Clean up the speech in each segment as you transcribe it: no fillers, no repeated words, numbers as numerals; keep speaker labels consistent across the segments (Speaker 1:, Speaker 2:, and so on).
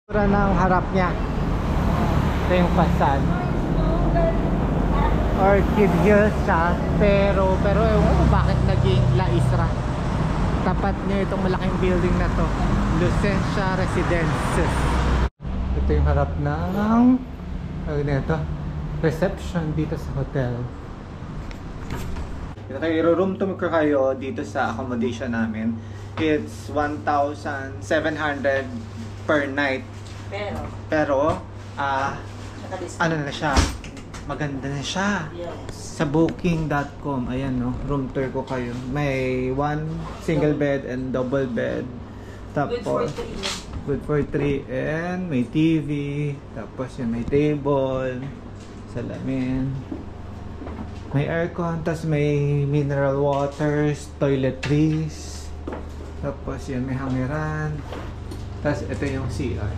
Speaker 1: ng harap niya. Ito yung fasan. Orchid Hills siya, pero ewan ko bakit naging La Isra. Tapat niya itong malaking building na to, Lucencia Residences. Ito yung harap ng reception dito sa hotel. I-room tour ko kayo dito sa accommodation namin. It's 1,700 per night. Pero ano na siya, maganda na siya. Sa booking.com, ayan no, room tour ko kayo. May one single bed and double bed. Tapos good for 3 and may TV. Tapos yun, may table, salamin, may aircon, tapos may mineral waters, toiletries. Tapos yun, may hangiran. Tapos ito yung CR.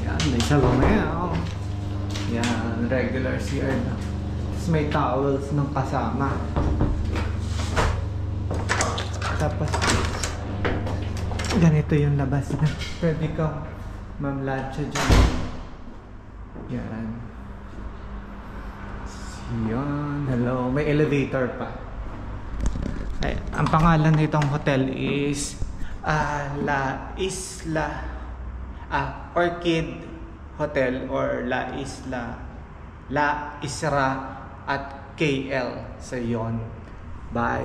Speaker 1: Yan, may salon na yan. Oh. Yan, regular CR na. Tapos may towels ng kasama. Tapos ganito yung labas na. Pwede kang mamlatcha dyan. Yan. Yan, hello. May elevator pa. Ay, ang pangalan nitong hotel is La Isla Orchid Hotel or La Isra at KL. So yun. Bye.